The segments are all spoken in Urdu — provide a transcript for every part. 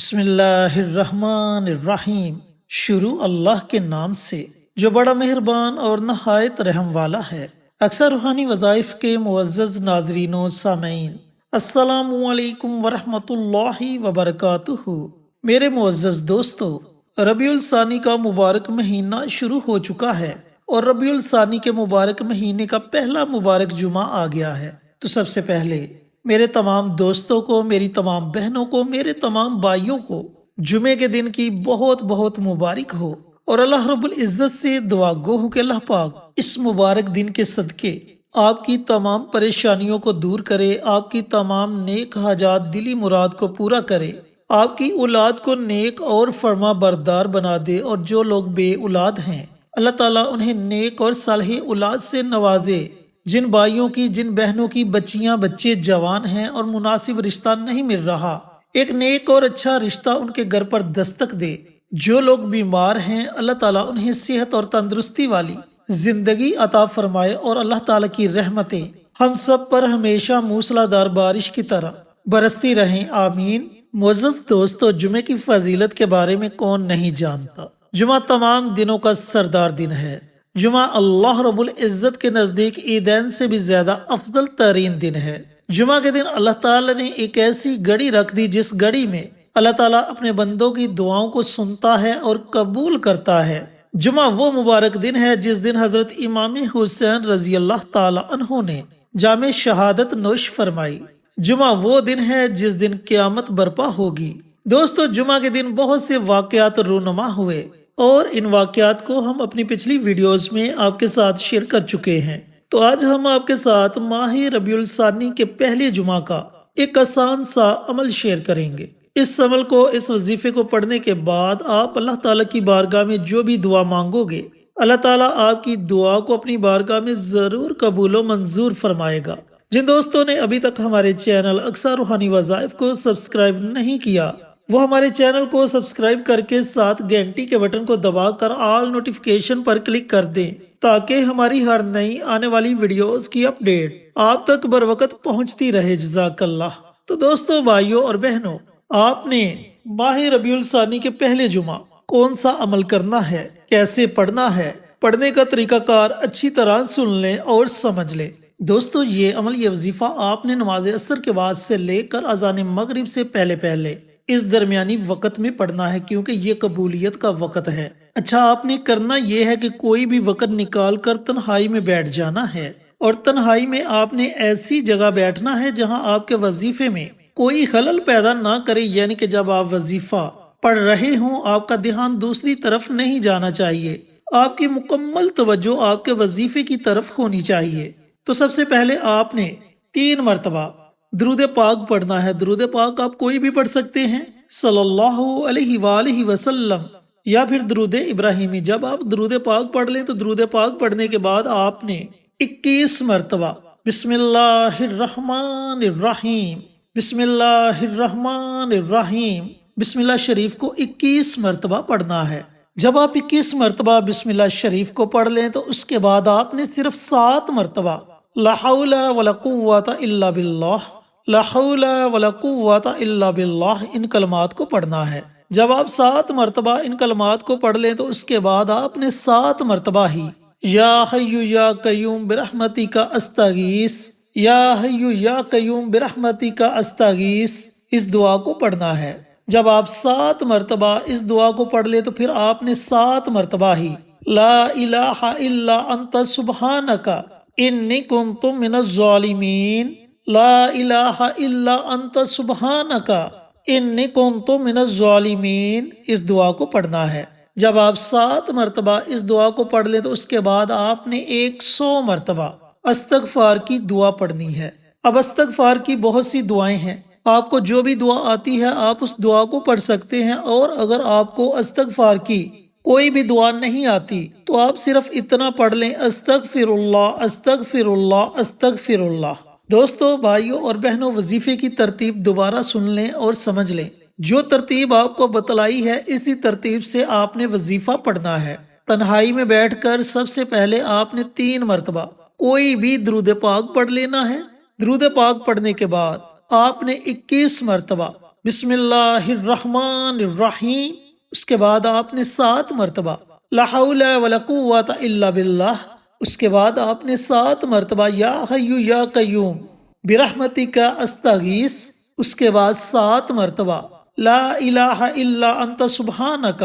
بسم اللہ الرحمن الرحیم۔ شروع اللہ کے نام سے جو بڑا مہربان اور نہایت رحم والا ہے۔ اکثر روحانی وظائف کے معزز ناظرین و سامعین، السلام علیکم ورحمۃ اللہ وبرکاتہ۔ میرے معزز دوستو، ربیع الثانی کا مبارک مہینہ شروع ہو چکا ہے اور ربیع الثانی کے مبارک مہینے کا پہلا مبارک جمعہ آ گیا ہے۔ تو سب سے پہلے میرے تمام دوستوں کو، میری تمام بہنوں کو، میرے تمام بھائیوں کو جمعے کے دن کی بہت بہت مبارک ہو، اور اللہ رب العزت سے دعا گو ہوں کہ اللہ پاک اس مبارک دن کے صدقے آپ کی تمام پریشانیوں کو دور کرے، آپ کی تمام نیک حاجات دلی مراد کو پورا کرے، آپ کی اولاد کو نیک اور فرما بردار بنا دے، اور جو لوگ بے اولاد ہیں اللہ تعالیٰ انہیں نیک اور صالح اولاد سے نوازے۔ جن بھائیوں کی، جن بہنوں کی بچیاں بچے جوان ہیں اور مناسب رشتہ نہیں مل رہا، ایک نیک اور اچھا رشتہ ان کے گھر پر دستک دے۔ جو لوگ بیمار ہیں اللہ تعالیٰ انہیں صحت اور تندرستی والی زندگی عطا فرمائے، اور اللہ تعالیٰ کی رحمتیں ہم سب پر ہمیشہ موسلا دھار بارش کی طرح برستی رہیں، آمین۔ معزز دوستو، جمعے کی فضیلت کے بارے میں کون نہیں جانتا؟ جمعہ تمام دنوں کا سردار دن ہے۔ جمعہ اللہ رب العزت کے نزدیک عیدین سے بھی زیادہ افضل ترین دن ہے۔ جمعہ کے دن اللہ تعالیٰ نے ایک ایسی گھڑی رکھ دی جس گھڑی میں اللہ تعالیٰ اپنے بندوں کی دعاؤں کو سنتا ہے اور قبول کرتا ہے۔ جمعہ وہ مبارک دن ہے جس دن حضرت امام حسین رضی اللہ تعالیٰ عنہ نے جام شہادت نوش فرمائی۔ جمعہ وہ دن ہے جس دن قیامت برپا ہوگی۔ دوستو، جمعہ کے دن بہت سے واقعات رونما ہوئے، اور ان واقعات کو ہم اپنی پچھلی ویڈیوز میں آپ کے ساتھ شیئر کر چکے ہیں۔ تو آج ہم آپ کے ساتھ ماہ ربیع الثانی کے پہلے جمعہ کا ایک آسان سا عمل شیئر کریں گے۔ اس عمل کو، اس وظیفے کو پڑھنے کے بعد آپ اللہ تعالیٰ کی بارگاہ میں جو بھی دعا مانگو گے، اللہ تعالیٰ آپ کی دعا کو اپنی بارگاہ میں ضرور قبول و منظور فرمائے گا۔ جن دوستوں نے ابھی تک ہمارے چینل اکثر روحانی وظائف کو سبسکرائب نہیں کیا، وہ ہمارے چینل کو سبسکرائب کر کے ساتھ گھنٹی کے بٹن کو دبا کر آل نوٹیفیکیشن پر کلک کر دیں، تاکہ ہماری ہر نئی آنے والی ویڈیوز کی اپڈیٹ آپ تک بر وقت پہنچتی رہے۔ جزاک اللہ۔ تو دوستو، بھائیوں اور بہنوں، آپ نے ماہ ربیع الثانی کے پہلے جمعہ کون سا عمل کرنا ہے، کیسے پڑھنا ہے، پڑھنے کا طریقہ کار اچھی طرح سن لیں اور سمجھ لیں۔ دوستو، یہ عمل، یہ وظیفہ آپ نے نماز عصر کے بعد سے لے کر اذان مغرب سے پہلے اس درمیانی وقت میں پڑھنا ہے، کیونکہ یہ قبولیت کا وقت ہے۔ اچھا، آپ نے کرنا یہ ہے کہ کوئی بھی وقت نکال کر تنہائی میں بیٹھ جانا ہے، اور تنہائی میں آپ نے ایسی جگہ بیٹھنا ہے جہاں آپ کے وظیفے میں کوئی خلل پیدا نہ کرے، یعنی کہ جب آپ وظیفہ پڑھ رہے ہوں آپ کا دھیان دوسری طرف نہیں جانا چاہیے، آپ کی مکمل توجہ آپ کے وظیفے کی طرف ہونی چاہیے۔ تو سب سے پہلے آپ نے 3 مرتبہ درود پاک پڑھنا ہے۔ درود پاک آپ کوئی بھی پڑھ سکتے ہیں، صلی اللہ علیہ وآلہ وسلم، یا پھر درود ابراہیمی۔ جب آپ درود پاک پڑھ لیں تو درود پاک پڑھنے کے بعد آپ نے 21 مرتبہ بسم اللہ الرحمن الرحیم، بسم اللہ الرحمن الرحیم، بسم اللہ شریف کو 21 مرتبہ پڑھنا ہے۔ جب آپ 21 مرتبہ بسم اللہ شریف کو پڑھ لیں تو اس کے بعد آپ نے صرف 7 مرتبہ لا حول ولا قوت الا باللہ، لا حول ولا قوت الا باللہ، ان کلمات کو پڑھنا ہے۔ جب آپ 7 مرتبہ ان کلمات کو پڑھ لیں تو اس کے بعد آپ نے 7 مرتبہ ہی یا حی یا قیوم برحمتک استغیث، یا حی یا قیوم برحمتک استغیث، اس دعا کو پڑھنا ہے۔ جب آپ 7 مرتبہ اس دعا کو پڑھ لیں تو پھر آپ نے 7 مرتبہ ہی لا الہ الا انت سبحانک انی کنت من الظالمین، لا الہ الا انت سبحانک انی کنت من الظالمین، اس دعا کو پڑھنا ہے۔ جب آپ 7 مرتبہ اس دعا کو پڑھ لیں تو اس کے بعد آپ نے 100 مرتبہ استغفار کی دعا پڑھنی ہے۔ اب استغفار کی بہت سی دعائیں ہیں، آپ کو جو بھی دعا آتی ہے آپ اس دعا کو پڑھ سکتے ہیں، اور اگر آپ کو استغفار کی کوئی بھی دعا نہیں آتی تو آپ صرف اتنا پڑھ لیں، استغفر اللہ استغفر اللہ استغفر اللہ۔ دوستو، بھائیوں اور بہنوں، وظیفے کی ترتیب دوبارہ سن لیں اور سمجھ لیں۔ جو ترتیب آپ کو بتلائی ہے اسی ترتیب سے آپ نے وظیفہ پڑھنا ہے۔ تنہائی میں بیٹھ کر سب سے پہلے آپ نے 3 مرتبہ کوئی بھی درود پاک پڑھ لینا ہے۔ درود پاک پڑھنے کے بعد آپ نے 21 مرتبہ بسم اللہ الرحمن الرحیم، اس کے بعد آپ نے 7 مرتبہ لا حول ولا قوت الا باللہ، اس کے بعد آپ نے 7 مرتبہ یا حی یا قیوم برحمتک استغیث، اس کے بعد 7 مرتبہ لا الہ الا انت سبحانک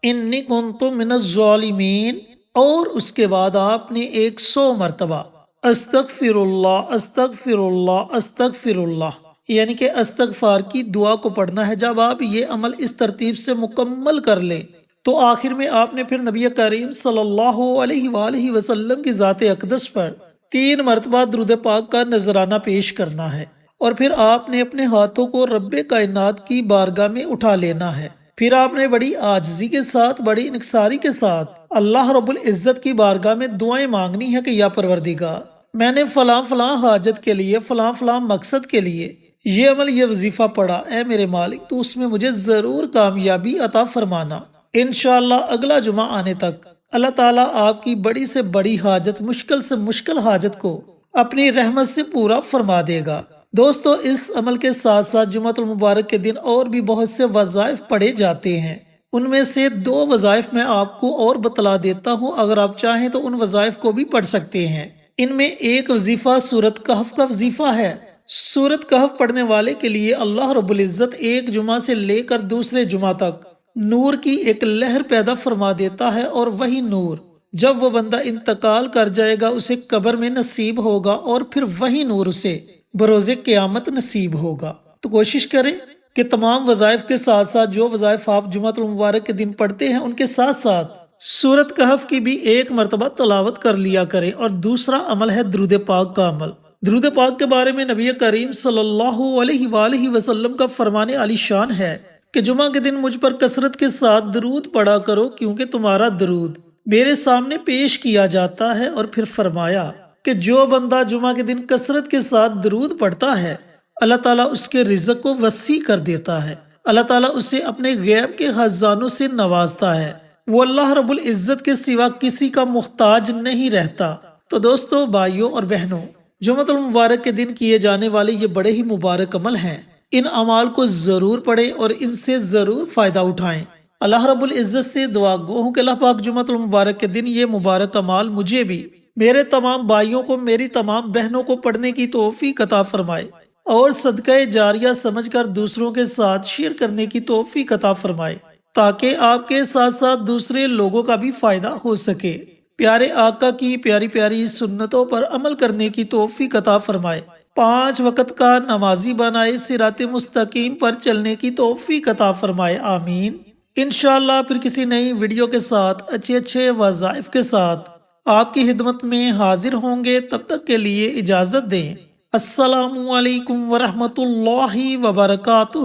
انی کنت من الظالمین، اور اس کے بعد آپ نے 100 مرتبہ استغفر اللہ استغفر اللہ استغفر اللہ، یعنی کہ استغفار کی دعا کو پڑھنا ہے۔ جب آپ یہ عمل اس ترتیب سے مکمل کر لیں تو آخر میں آپ نے پھر نبی کریم صلی اللہ علیہ وآلہ وسلم کی ذات اقدس پر 3 مرتبہ درود پاک کا نذرانہ پیش کرنا ہے، اور پھر آپ نے اپنے ہاتھوں کو رب کائنات کی بارگاہ میں اٹھا لینا ہے۔ پھر آپ نے بڑی عاجزی کے ساتھ، بڑی انکساری کے ساتھ اللہ رب العزت کی بارگاہ میں دعائیں مانگنی ہے کہ یا پروردگار، میں نے فلاں فلاں حاجت کے لیے، فلاں فلاں مقصد کے لیے یہ عمل، یہ وظیفہ پڑھا، اے میرے مالک تو اس میں مجھے ضرور کامیابی عطا فرمانا۔ انشاءاللہ اگلا جمعہ آنے تک اللہ تعالیٰ آپ کی بڑی سے بڑی حاجت، مشکل سے مشکل حاجت کو اپنی رحمت سے پورا فرما دے گا۔ دوستو، اس عمل کے ساتھ ساتھ جمعۃ المبارک کے دن اور بھی بہت سے وظائف پڑھے جاتے ہیں، ان میں سے 2 وظائف میں آپ کو اور بتلا دیتا ہوں، اگر آپ چاہیں تو ان وظائف کو بھی پڑھ سکتے ہیں۔ ان میں ایک وظیفہ سورۃ کہف کا وظیفہ ہے۔ سورۃ کہف پڑھنے والے کے لیے اللہ رب العزت ایک جمعہ سے لے کر دوسرے جمعہ تک نور کی ایک لہر پیدا فرما دیتا ہے، اور وہی نور جب وہ بندہ انتقال کر جائے گا اسے قبر میں نصیب ہوگا، اور پھر وہی نور اسے بروز قیامت نصیب ہوگا۔ تو کوشش کریں کہ تمام وظائف کے ساتھ ساتھ جو وظائف آپ جمعۃ المبارک کے دن پڑھتے ہیں ان کے ساتھ ساتھ سورۃ کہف کی بھی 1 مرتبہ تلاوت کر لیا کریں۔ اور دوسرا عمل ہے درود پاک کا عمل۔ درود پاک کے بارے میں نبی کریم صلی اللہ علیہ وآلہ وسلم کا فرمان عالی شان ہے کہ جمعہ کے دن مجھ پر کثرت کے ساتھ درود پڑھا کرو، کیونکہ تمہارا درود میرے سامنے پیش کیا جاتا ہے۔ اور پھر فرمایا کہ جو بندہ جمعہ کے دن کثرت کے ساتھ درود پڑھتا ہے اللہ تعالیٰ اس کے رزق کو وسیع کر دیتا ہے، اللہ تعالیٰ اسے اپنے غیب کے خزانوں سے نوازتا ہے، وہ اللہ رب العزت کے سوا کسی کا محتاج نہیں رہتا۔ تو دوستو، بھائیوں اور بہنوں، جمعۃ المبارک کے دن کیے جانے والے یہ بڑے ہی مبارک عمل ہیں، ان اعمال کو ضرور پڑھیں اور ان سے ضرور فائدہ اٹھائیں۔ اللہ رب العزت سے دعا گو ہوں کہ اللہ پاک جمعۃ المبارک کے دن یہ مبارک اعمال مجھے بھی، میرے تمام بھائیوں کو، میری تمام بہنوں کو پڑھنے کی توفیق عطا فرمائے، اور صدقہ جاریہ سمجھ کر دوسروں کے ساتھ شیئر کرنے کی توفیق عطا فرمائے، تاکہ آپ کے ساتھ ساتھ دوسرے لوگوں کا بھی فائدہ ہو سکے۔ پیارے آقا کی پیاری پیاری سنتوں پر عمل کرنے کی توفیق عطا فرمائے، 5 وقت کا نمازی بنائے، صراط مستقیم پر چلنے کی توفیق عطا فرمائے، آمین۔ انشاءاللہ پھر کسی نئی ویڈیو کے ساتھ اچھے وظائف کے ساتھ آپ کی خدمت میں حاضر ہوں گے، تب تک کے لیے اجازت دیں۔ السلام علیکم ورحمۃ اللہ وبرکاتہ۔